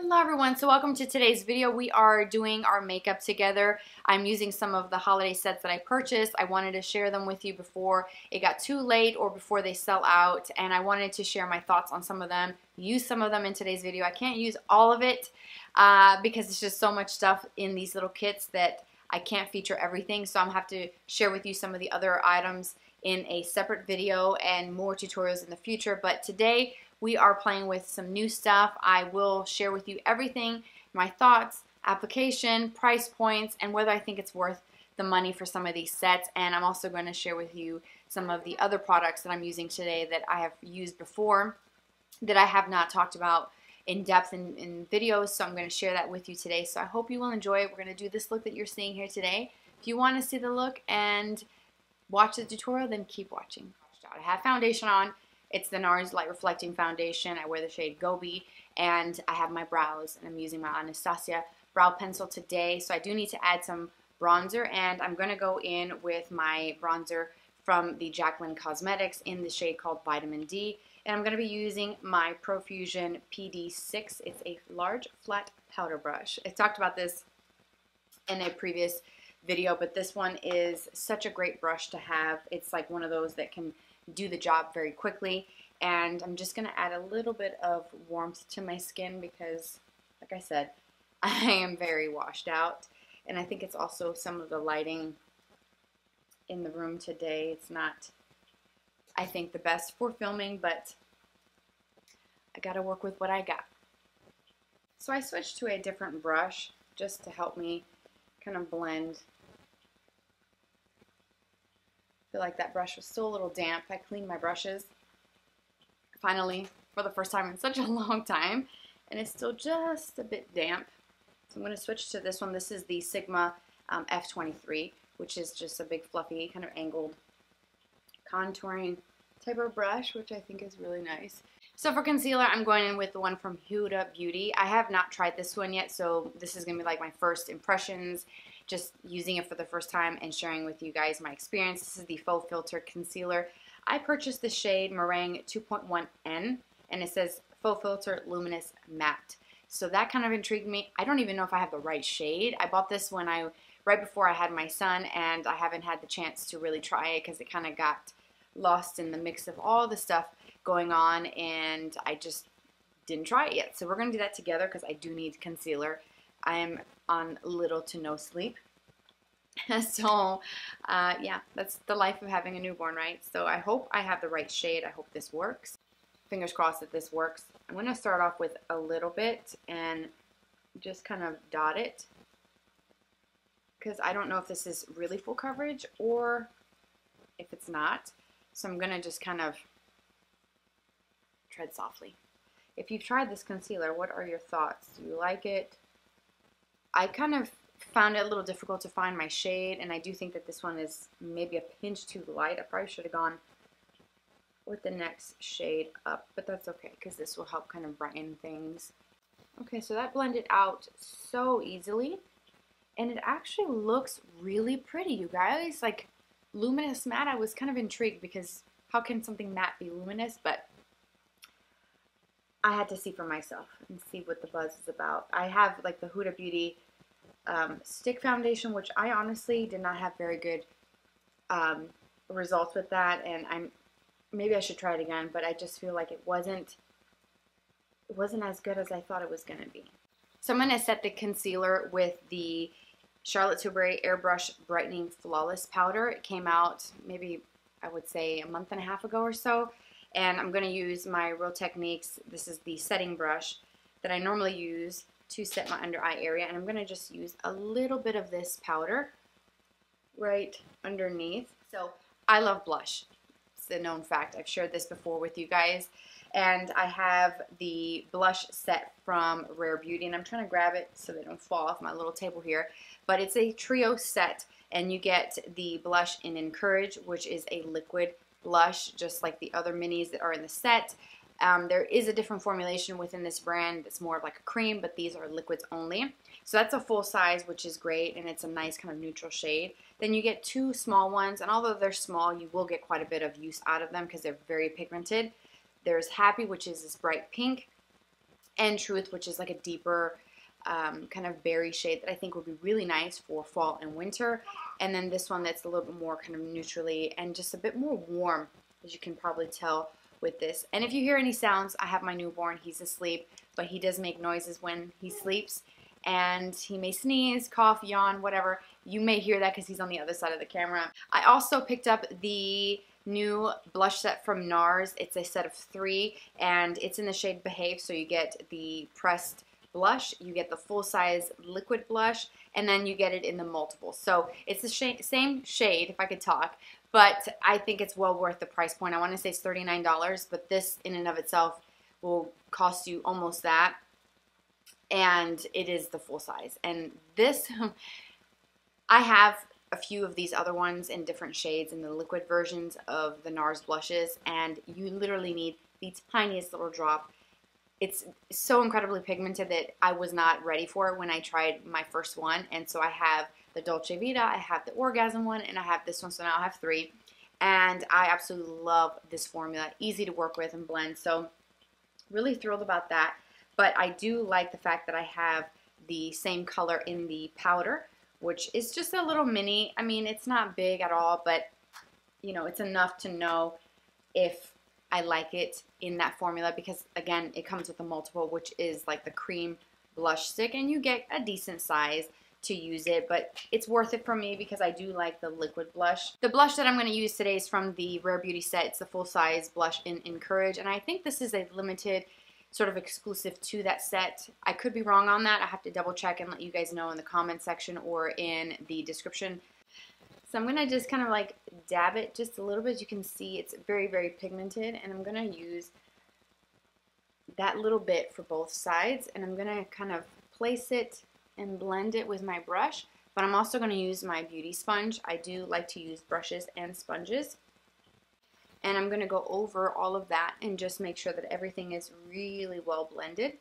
Hello everyone, so welcome to today's video. We are doing our makeup together. I'm using some of the holiday sets that I purchased. I wanted to share them with you before it got too late or before they sell out, and I wanted to share my thoughts on some of them, use some of them in today's video. I can't use all of it because it's just so much stuff in these little kits that I can't feature everything, so I'm going to have to share with you some of the other items in a separate video and more tutorials in the future. But today we are playing with some new stuff. I will share with you everything, my thoughts, application, price points, and whether I think it's worth the money for some of these sets. And I'm also going to share with you some of the other products that I'm using today that I have used before that I have not talked about in depth in videos, so I'm going to share that with you today. So I hope you will enjoy it. We're going to do this look that you're seeing here today. If you want to see the look and watch the tutorial, then keep watching. I have foundation on. It's the NARS Light Reflecting Foundation. I wear the shade Gobi, and I have my brows, and I'm using my Anastasia brow pencil today. So I do need to add some bronzer, and I'm going to go in with my bronzer from the Jaclyn Cosmetics in the shade called Vitamin D. And I'm going to be using my Profusion PD6. It's a large flat powder brush. I talked about this in a previous video, but this one is such a great brush to have. It's like one of those that can do the job very quickly. And I'm just going to add a little bit of warmth to my skin because, like I said, I am very washed out. And I think it's also some of the lighting in the room today. It's not, I think, the best for filming, but I got to work with what I got. So I switched to a different brush just to help me kind of blend. I feel like that brush was still a little damp. I cleaned my brushes finally for the first time in such a long time, and it's still just a bit damp. So I'm going to switch to this one. This is the Sigma F23, which is just a big fluffy kind of angled contouring type of brush, which I think is really nice. So for concealer, I'm going in with the one from Huda Beauty. I have not tried this one yet, so this is going to be like my first impressions, just using it for the first time and sharing with you guys my experience. This is the Faux Filter Concealer. I purchased the shade Meringue 2.1N, and it says Faux Filter Luminous Matte. So that kind of intrigued me. I don't even know if I have the right shade. I bought this when right before I had my son, and I haven't had the chance to really try it because it kind of got lost in the mix of all the stuff going on, and I just didn't try it yet. So we're going to do that together because I do need concealer. I am on little to no sleep. So, yeah, that's the life of having a newborn, right? So I hope I have the right shade. I hope this works. Fingers crossed that this works. I'm going to start off with a little bit and just kind of dot it because I don't know if this is really full coverage or if it's not. So I'm going to just kind of tread softly. If you've tried this concealer, what are your thoughts? Do you like it? I kind of found it a little difficult to find my shade, and I do think that this one is maybe a pinch too light. I probably should have gone with the next shade up, but that's okay because this will help kind of brighten things. Okay, so that blended out so easily, and it actually looks really pretty, you guys. Like luminous matte, I was kind of intrigued because how can something matte be luminous? But I had to see for myself and see what the buzz is about. I have like the Huda Beauty stick foundation, which I honestly did not have very good results with that, and maybe I should try it again, but I just feel like it wasn't as good as I thought it was going to be. So I'm going to set the concealer with the Charlotte Tilbury Airbrush Brightening Flawless Powder. It came out maybe, I would say, a month and a half ago or so. And I'm going to use my Real Techniques. This is the setting brush that I normally use to set my under eye area. And I'm going to just use a little bit of this powder right underneath. So I love blush. It's a known fact. I've shared this before with you guys. And I have the blush set from Rare Beauty. And I'm trying to grab it so they don't fall off my little table here. But it's a trio set. And you get the blush in Encourage, which is a liquid blush, just like the other minis that are in the set. There is a different formulation within this brand that's more of like a cream, but these are liquids only. So that's a full size, which is great, and it's a nice kind of neutral shade. Then you get two small ones, and although they're small, you will get quite a bit of use out of them because they're very pigmented. There's Happy, which is this bright pink, and Truth, which is like a deeper kind of berry shade that I think would be really nice for fall and winter. And then this one that's a little bit more kind of neutrally and just a bit more warm, as you can probably tell with this. And if you hear any sounds, I have my newborn. He's asleep, but he does make noises when he sleeps. And he may sneeze, cough, yawn, whatever. You may hear that because he's on the other side of the camera. I also picked up the new blush set from NARS. It's a set of 3, and it's in the shade Behave, so you get the pressed blush, you get the full-size liquid blush, and then you get it in the multiple. So it's the same shade, if I could talk, but I think it's well worth the price point. I want to say it's $39, but this in and of itself will cost you almost that, and it is the full size. And this, I have a few of these other ones in different shades in the liquid versions of the NARS blushes, and you literally need the tiniest little drop. It's so incredibly pigmented that I was not ready for it when I tried my first one. And so I have the Dolce Vita, I have the Orgasm one, and I have this one, so now I have 3. And I absolutely love this formula. Easy to work with and blend, so really thrilled about that. But I do like the fact that I have the same color in the powder, which is just a little mini. I mean, it's not big at all, but you know, it's enough to know if I like it in that formula, because again, it comes with a multiple, which is like the cream blush stick, and you get a decent size to use it, but it's worth it for me because I do like the liquid blush. The blush that I'm going to use today is from the Rare Beauty set. It's the full size blush in Encourage, and I think this is a limited sort of exclusive to that set. I could be wrong on that. I have to double check and let you guys know in the comment section or in the description. So I'm going to just kind of like dab it just a little bit. You can see it's very, very pigmented, and I'm going to use that little bit for both sides, and I'm going to kind of place it and blend it with my brush, but I'm also going to use my beauty sponge. I do like to use brushes and sponges, and I'm going to go over all of that and just make sure that everything is really well blended,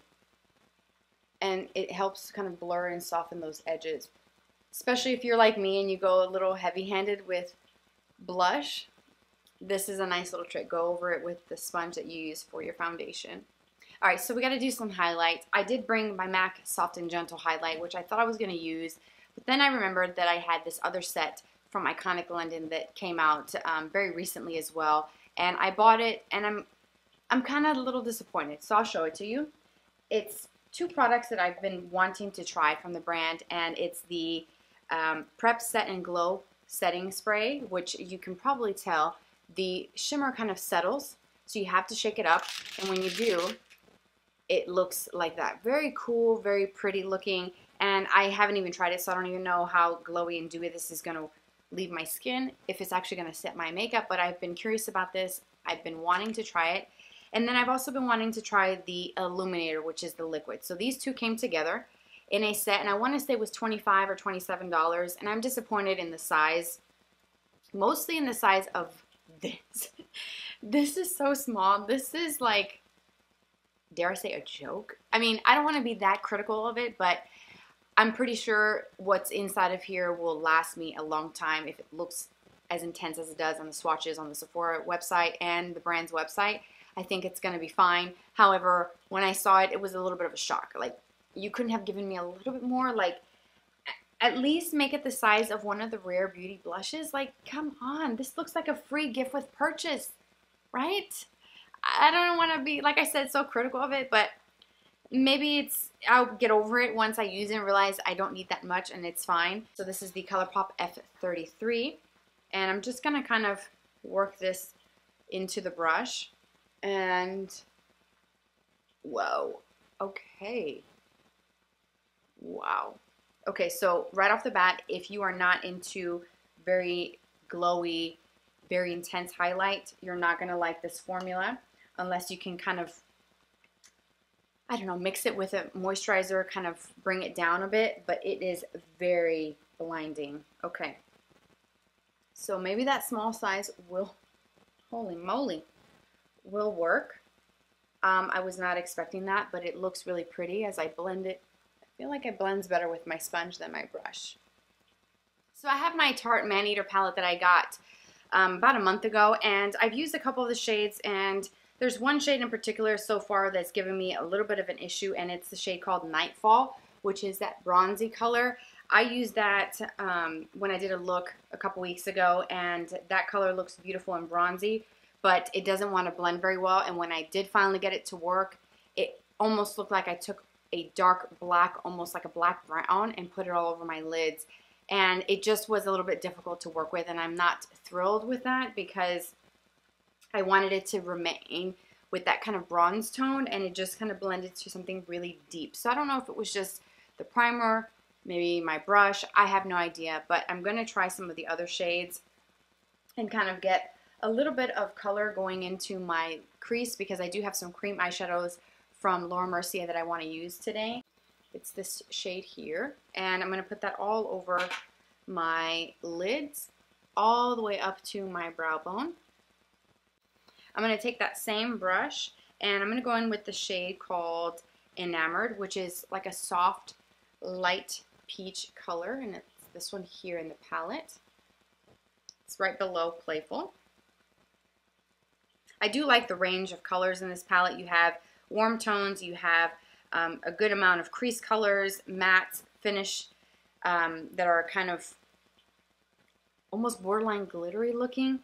and it helps kind of blur and soften those edges. Especially if you're like me and you go a little heavy-handed with blush, this is a nice little trick. Go over it with the sponge that you use for your foundation. Alright, so we got to do some highlights. I did bring my MAC Soft and Gentle highlight, which I thought I was going to use, but then I remembered that I had this other set from Iconic London that came out very recently as well, and I bought it, and I'm kind of a little disappointed, so I'll show it to you. It's 2 products that I've been wanting to try from the brand, and it's the Prep Set and Glow setting spray, which you can probably tell the shimmer kind of settles, so you have to shake it up, and when you do, it looks like that. Very cool, very pretty looking, and I haven't even tried it, so I don't even know how glowy and dewy this is going to leave my skin, if it's actually going to set my makeup, but I've been curious about this. I've been wanting to try it, and then I've also been wanting to try the Illuminator, which is the liquid. So these 2 came together in a set, and I want to say it was $25 or $27, and I'm disappointed in the size, mostly in the size of this. This is so small. This is like, dare I say, a joke? I mean, I don't want to be that critical of it, but I'm pretty sure what's inside of here will last me a long time if it looks as intense as it does on the swatches on the Sephora website and the brand's website. I think it's going to be fine. However, when I saw it, it was a little bit of a shock. Like, you couldn't have given me a little bit more? Like, at least make it the size of one of the Rare Beauty blushes. Like, come on. This looks like a free gift with purchase, right? I don't want to be, like I said, so critical of it, but maybe I'll get over it once I use it and realize I don't need that much, and it's fine. So this is the ColourPop F33, and I'm just going to kind of work this into the brush. And whoa, okay, wow. Okay, so right off the bat, if you are not into very glowy, very intense highlight, you're not gonna like this formula unless you can kind of, I don't know, mix it with a moisturizer, kind of bring it down a bit, but it is very blinding. Okay, so maybe that small size will, holy moly, will work. I was not expecting that, but it looks really pretty as I blend it. I feel like it blends better with my sponge than my brush. So I have my Tarte Maneater palette that I got about a month ago, and I've used a couple of the shades, and There's one shade in particular so far that's given me a little bit of an issue, and it's the shade called Nightfall, which is that bronzy color. I used that when I did a look a couple weeks ago, and that color looks beautiful and bronzy, but it doesn't want to blend very well. And when I did finally get it to work, it almost looked like I took a dark black, almost like a black brown, and put it all over my lids. And it just was a little bit difficult to work with, and I'm not thrilled with that because I wanted it to remain with that kind of bronze tone, and it just kind of blended to something really deep. So I don't know if it was just the primer, maybe my brush, I have no idea, but I'm going to try some of the other shades and kind of get a little bit of color going into my crease, because I do have some cream eyeshadows from Mercier that I want to use today. It's this shade here, and I'm going to put that all over my lids, all the way up to my brow bone. I'm going to take that same brush, and I'm going to go in with the shade called Enamored, which is like a soft, light peach color, and it's this one here in the palette. It's right below Playful. I do like the range of colors in this palette. You have warm tones, you have a good amount of crease colors, matte finish that are kind of almost borderline glittery looking.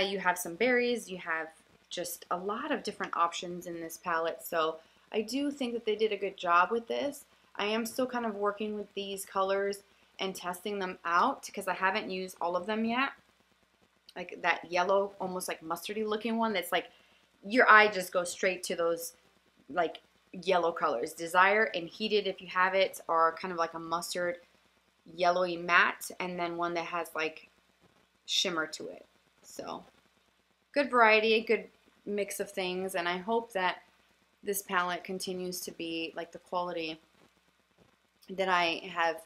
You have some berries, you have just a lot of different options in this palette, so I do think that they did a good job with this. I am still kind of working with these colors and testing them out because I haven't used all of them yet. Like that yellow, almost like mustardy looking one, that's like your eye just goes straight to those like yellow colors. Desire and Heated, if you have it, are kind of like a mustard yellowy matte, and then one that has like shimmer to it. So good variety, a good mix of things, and I hope that this palette continues to be like the quality that I have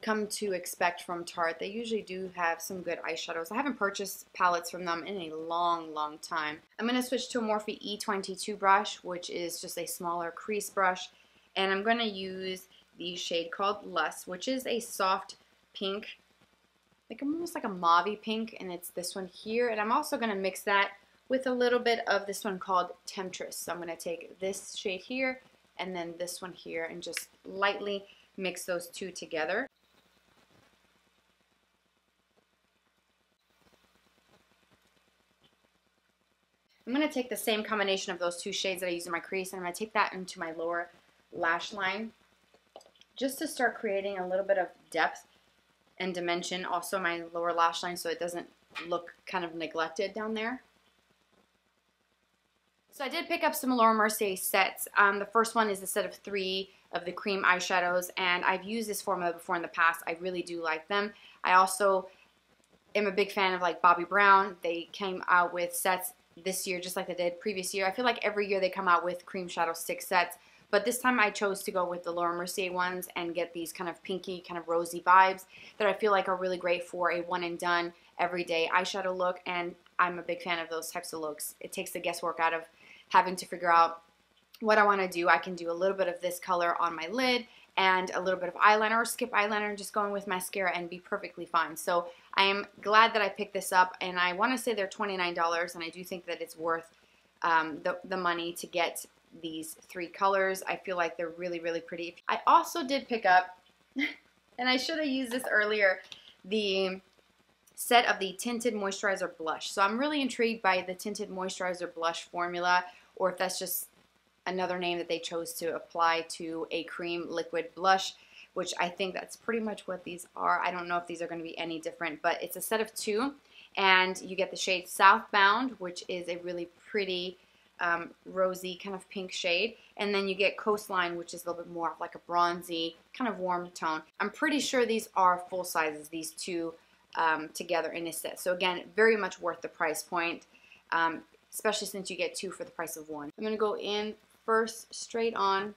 come to expect from Tarte. They usually do have some good eyeshadows. I haven't purchased palettes from them in a long, long time. I'm going to switch to a Morphe E22 brush, which is just a smaller crease brush, and I'm going to use the shade called Lust, which is a soft pink, like almost like a mauve pink, and it's this one here. And I'm also going to mix that with a little bit of this one called Temptress. So I'm going to take this shade here and then this one here and just lightly mix those two together. I'm going to take the same combination of those two shades that I use in my crease, and I'm going to take that into my lower lash line just to start creating a little bit of depth and dimension, also my lower lash line, so it doesn't look kind of neglected down there. So I did pick up some Mercier sets. The first one is a set of 3 of the cream eyeshadows, and I've used this formula before in the past. I really do like them. I also am a big fan of like Bobbi Brown. They came out with sets this year just like they did previous year. I feel like every year they come out with cream shadow stick sets, but this time I chose to go with the Mercier ones and get these kind of pinky, kind of rosy vibes that I feel like are really great for a one and done everyday eyeshadow look, and I'm a big fan of those types of looks. It takes the guesswork out of having to figure out what I want to do. I can do a little bit of this color on my lid and a little bit of eyeliner, or skip eyeliner and just go in with mascara and be perfectly fine. So I am glad that I picked this up, and I want to say they're $29, and I do think that it's worth the money to get these 3 colors. I feel like they're really, really pretty. I also did pick up, and I should have used this earlier, the set of the Tinted Moisturizer Blush. So I'm really intrigued by the Tinted Moisturizer Blush formula, or if that's just another name that they chose to apply to a cream liquid blush, which I think that's pretty much what these are. I don't know if these are going to be any different, but it's a set of 2, and you get the shade Southbound, which is a really pretty rosy kind of pink shade, and then you get Coastline, which is a little bit more of like a bronzy kind of warm tone. I'm pretty sure these are full sizes, these 2 together in a set. So again, very much worth the price point, especially since you get 2 for the price of 1. I'm going to go in first straight on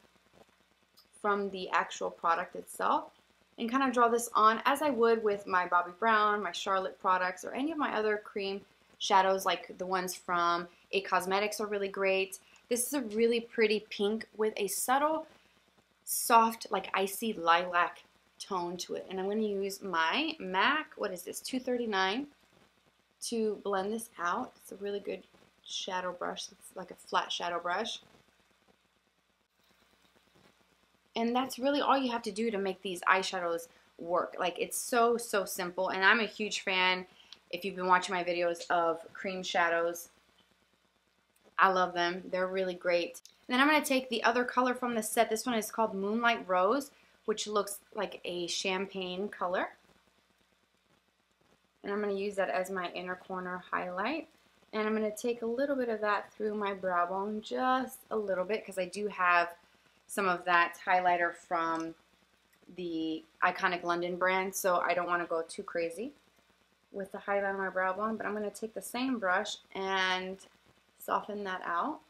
from the actual product itself and kind of draw this on as I would with my Bobbi Brown, my Charlotte products, or any of my other cream shadows, like the ones from IT Cosmetics are really great. This is a really pretty pink with a subtle, soft, like icy lilac tone to it. And I'm going to use my MAC, what is this, 239, to blend this out. It's a really good shadow brush. It's like a flat shadow brush. And that's really all you have to do to make these eyeshadows work. Like, it's so, so simple. And I'm a huge fan, if you've been watching my videos, of cream shadows. I love them. They're really great. And then I'm going to take the other color from the set. This one is called Moonlight Rose, which looks like a champagne color. And I'm going to use that as my inner corner highlight. And I'm going to take a little bit of that through my brow bone, just a little bit, because I do have some of that highlighter from the Iconic London brand, so I don't want to go too crazy with the highlight on my brow bone. But I'm going to take the same brush and soften that out.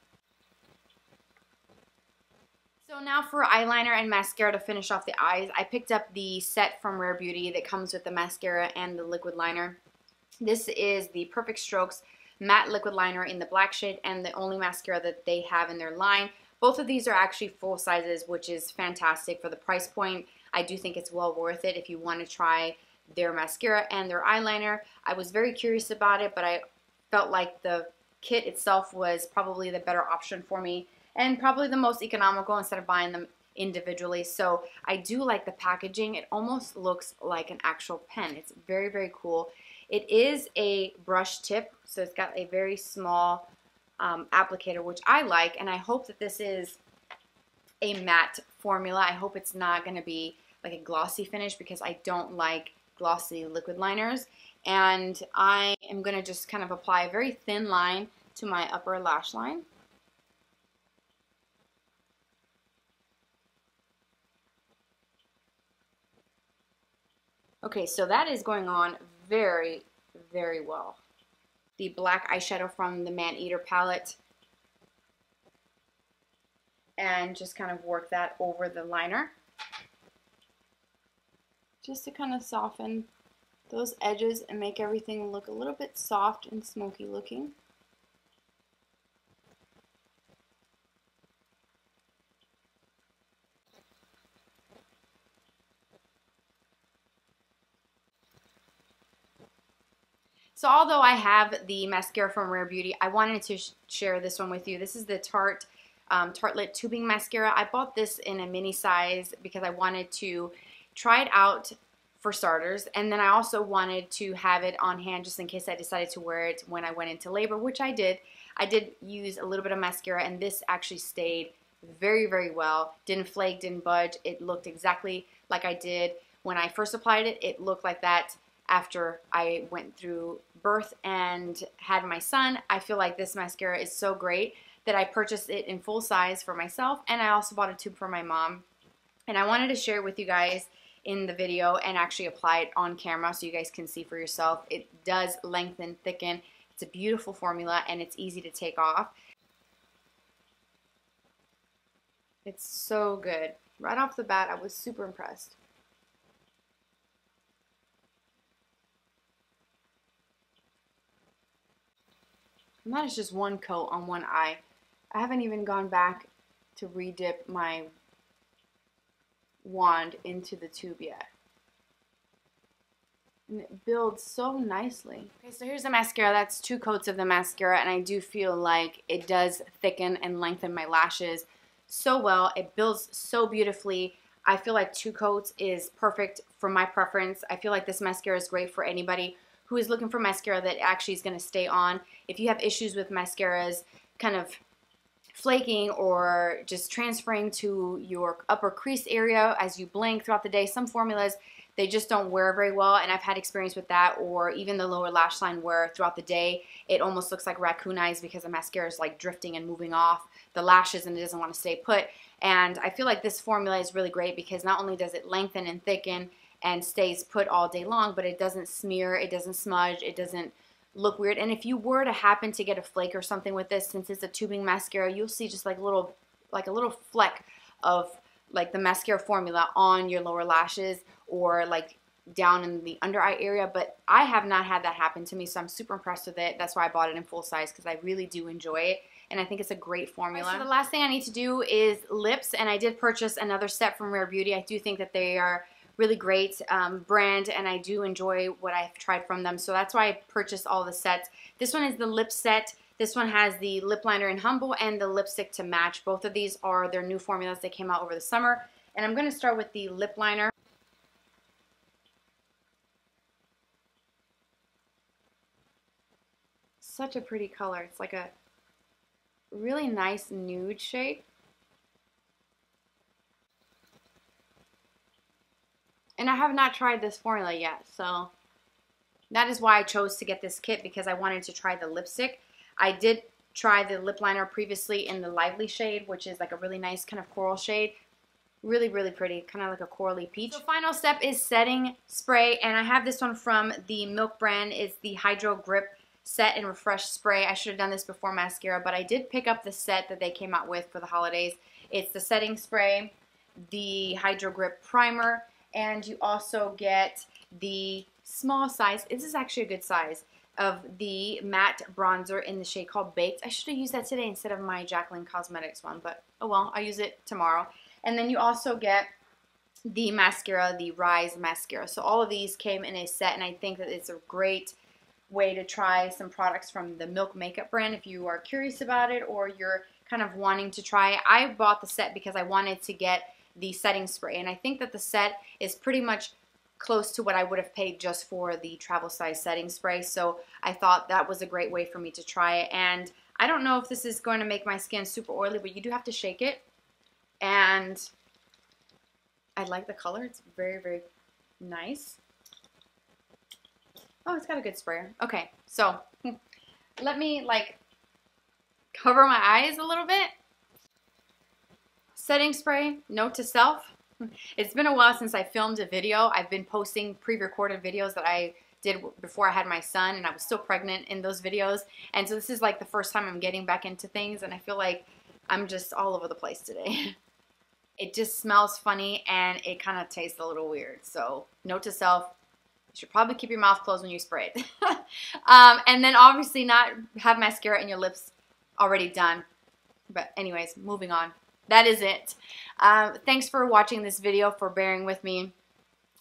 So now for eyeliner and mascara to finish off the eyes, I picked up the set from Rare Beauty that comes with the mascara and the liquid liner. This is the Perfect Strokes matte liquid liner in the black shade, and the only mascara that they have in their line. Both of these are actually full sizes, which is fantastic for the price point. I do think it's well worth it if you want to try their mascara and their eyeliner. I was very curious about it, but I felt like the kit itself was probably the better option for me, and probably the most economical instead of buying them individually. So I do like the packaging. It almost looks like an actual pen. It's very, very cool. It is a brush tip, so it's got a very small applicator, which I like, and I hope that this is a matte formula. I hope it's not going to be like a glossy finish, because I don't like glossy liquid liners. And I am going to just kind of apply a very thin line to my upper lash line. Okay, so that is going on very, very well. The black eyeshadow from the Maneater palette, and just kind of work that over the liner, just to kind of soften those edges and make everything look a little bit soft and smoky looking. So although I have the mascara from Rare Beauty, I wanted to share this one with you. This is the Tarte Tartelette Tubing Mascara. I bought this in a mini size because I wanted to try it out for starters, and then I also wanted to have it on hand just in case I decided to wear it when I went into labor, which I did. I did use a little bit of mascara, and this actually stayed very, very well. Didn't flake, didn't budge. It looked exactly like I did when I first applied it. It looked like that after I went through birth and had my son. I feel like this mascara is so great that I purchased it in full size for myself, and I also bought a tube for my mom. And I wanted to share it with you guys in the video and actually apply it on camera so you guys can see for yourself. It does lengthen, thicken. It's a beautiful formula, and it's easy to take off. It's so good. Right off the bat, I was super impressed. And that is just one coat on one eye. I haven't even gone back to re-dip my wand into the tube yet. And it builds so nicely. Okay, so here's the mascara. That's 2 coats of the mascara, and I do feel like it does thicken and lengthen my lashes so well. It builds so beautifully. I feel like 2 coats is perfect for my preference. I feel like this mascara is great for anybody who is looking for mascara that actually is going to stay on. If you have issues with mascaras kind of flaking or just transferring to your upper crease area as you blink throughout the day, some formulas, they just don't wear very well, and I've had experience with that, or even the lower lash line where throughout the day it almost looks like raccoon eyes because the mascara is like drifting and moving off the lashes and it doesn't want to stay put. And I feel like this formula is really great because not only does it lengthen and thicken and stays put all day long, but it doesn't smear, it doesn't smudge, it doesn't look weird. And if you were to happen to get a flake or something with this, since it's a tubing mascara, you'll see just like a little fleck of like the mascara formula on your lower lashes or like down in the under eye area. But I have not had that happen to me, so I'm super impressed with it. That's why I bought it in full size, because I really do enjoy it, and I think it's a great formula. So the last thing I need to do is lips, and I did purchase another set from Rare Beauty. I do think that they are really great brand, and I do enjoy what I've tried from them, so that's why I purchased all the sets. This one is the lip set This one has the lip liner in Humble and the lipstick to match. Both of these are their new formulas that came out over the summer. And I'm going to start with the lip liner. Such a pretty color. It's like a really nice nude shade. And I have not tried this formula yet, so that is why I chose to get this kit, because I wanted to try the lipstick. I did try the lip liner previously in the Lively shade, which is like a really nice kind of coral shade. Really, really pretty, kind of like a corally peach. So final step is setting spray, and I have this one from the Milk brand. It's the Hydro Grip Set and Refresh Spray. I should have done this before mascara, but I did pick up the set that they came out with for the holidays. It's the setting spray, the Hydro Grip Primer, and you also get the small size, this is actually a good size, of the matte bronzer in the shade called Baked. I should have used that today instead of my Jaclyn Cosmetics one, but oh well, I'll use it tomorrow. And then you also get the mascara, the Rise mascara. So all of these came in a set, and I think that it's a great way to try some products from the Milk makeup brand if you are curious about it or you're kind of wanting to try it. I bought the set because I wanted to get the setting spray, and I think that the set is pretty much close to what I would have paid just for the travel size setting spray, so I thought that was a great way for me to try it. And I don't know if this is going to make my skin super oily, but you do have to shake it, and I like the color. It's very, very nice. Oh, it's got a good sprayer. Okay, so let me like cover my eyes a little bit. Setting spray, note to self. It's been a while since I filmed a video. I've been posting pre-recorded videos that I did before I had my son, and I was still pregnant in those videos. And so this is like the first time I'm getting back into things, and I feel like I'm just all over the place today. It just smells funny, and it kind of tastes a little weird. So note to self, you should probably keep your mouth closed when you spray it. And then obviously not have mascara in your lips already done. But anyways, moving on. That is it. Thanks for watching this video, for bearing with me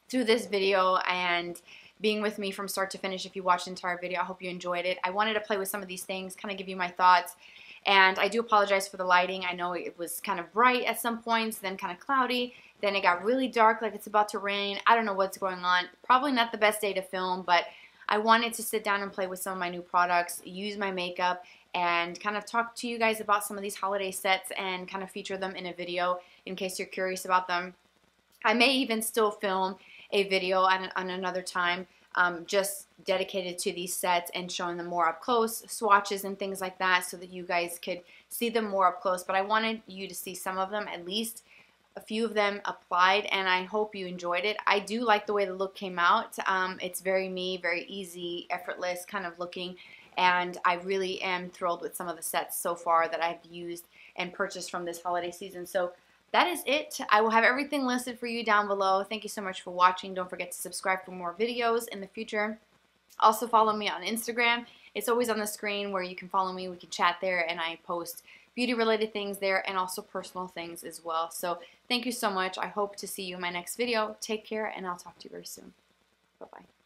through this video and being with me from start to finish. If you watched the entire video, I hope you enjoyed it. I wanted to play with some of these things, kind of give you my thoughts. And I do apologize for the lighting. I know it was kind of bright at some points, then kind of cloudy. Then it got really dark, like it's about to rain. I don't know what's going on. Probably not the best day to film, but I wanted to sit down and play with some of my new products, use my makeup, and kind of talk to you guys about some of these holiday sets and kind of feature them in a video in case you're curious about them. I may even still film a video on another time just dedicated to these sets and showing them more up close, swatches and things like that, so that you guys could see them more up close. But I wanted you to see some of them, at least a few of them applied, and I hope you enjoyed it. I do like the way the look came out. It's very me, very easy, effortless kind of looking, and I really am thrilled with some of the sets so far that I've used and purchased from this holiday season. So that is it. I will have everything listed for you down below. Thank you so much for watching. Don't forget to subscribe for more videos in the future. Also follow me on Instagram. It's always on the screen where you can follow me. We can chat there, and I post beauty related things there and also personal things as well. So thank you so much. I hope to see you in my next video. Take care, and I'll talk to you very soon. Bye-bye.